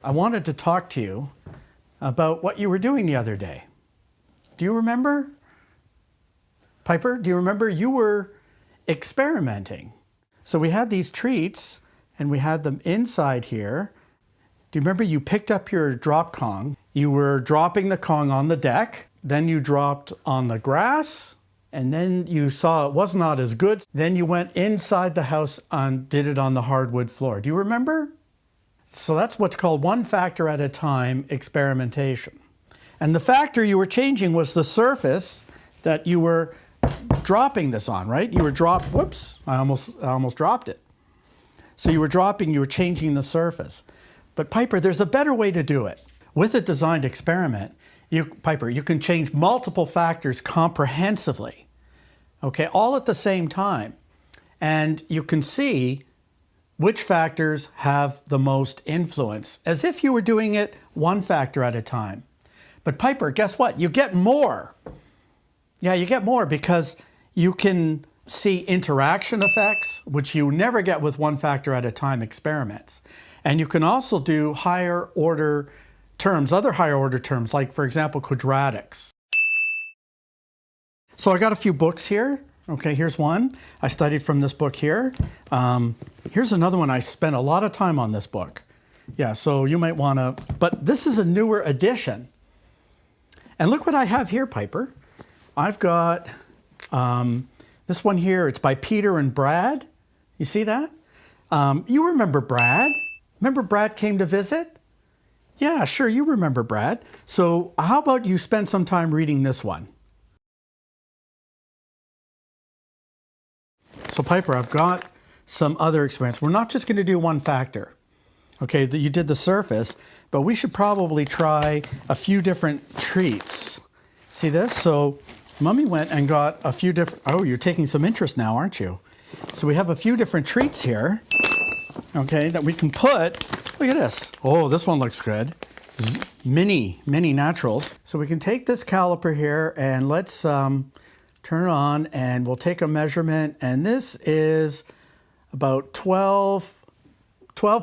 I wanted to talk to you about what you were doing the other day. Do you remember? Piper, do you remember you were experimenting? So we had these treats and we had them inside here. Do you remember you picked up your drop Kong? You were dropping the Kong on the deck, then you dropped on the grass, and then you saw it was not as good. Then you went inside the house and did it on the hardwood floor. Do you remember? So that's what's called one factor at a time experimentation. And the factor you were changing was the surface that you were dropping this on, right? You were whoops, I almost dropped it. So you were changing the surface. But Piper, there's a better way to do it. With a designed experiment, Piper, you can change multiple factors comprehensively, okay, all at the same time. And you can see which factors have the most influence, as if you were doing it one factor at a time. But Piper, guess what? You get more. Yeah, you get more because you can see interaction effects, which you never get with one factor at a time experiments. And you can also do higher order terms, other higher order terms, like for example, quadratics. So I got a few books here. Okay, here's one. I studied from this book here. Here's another one. I spent a lot of time on this book. Yeah, so you might want to, but this is a newer edition. And look what I have here, Piper. I've got this one here. It's by Peter and Brad. You see that? You remember Brad? Remember Brad came to visit? Yeah, sure, you remember Brad. So how about you spend some time reading this one? So Piper, I've got some other experiments. We're not just going to do one factor. Okay, you did the surface, but we should probably try a few different treats. See this? So Mummy went and got a few different, oh, you're taking some interest now, aren't you? So we have a few different treats here, okay, that we can put. Look at this. Oh, this one looks good. Mini naturals. So we can take this caliper here and let's turn it on and we'll take a measurement. And this is about 12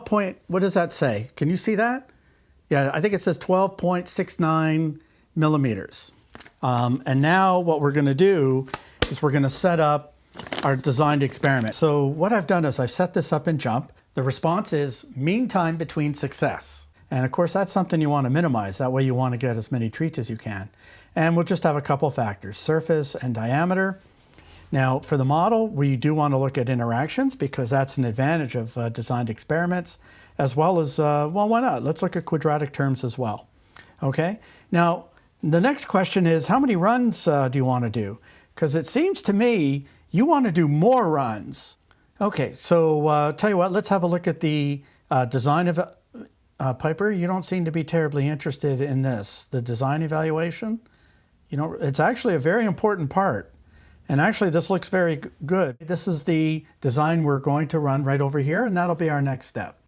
point, what does that say? Can you see that? Yeah, I think it says 12.69 millimeters. And now what we're gonna do is we're gonna set up our designed experiment. So what I've done is I've set this up in Jump. The response is mean time between success. And of course, that's something you want to minimize. That way you want to get as many treats as you can. And we'll just have a couple factors, surface and diameter. Now, for the model, we do want to look at interactions because that's an advantage of designed experiments, as well as, well, why not? Let's look at quadratic terms as well. Okay? Now, the next question is, how many runs do you want to do? Because it seems to me you want to do more runs. Okay, so tell you what, let's have a look at the design of Piper. You don't seem to be terribly interested in this, the design evaluation. You know, it's actually a very important part. And actually, this looks very good. This is the design we're going to run right over here, and that'll be our next step.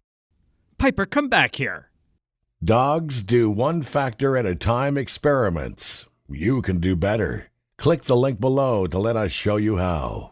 Piper, come back here. Dogs do one factor at a time experiments. You can do better. Click the link below to let us show you how.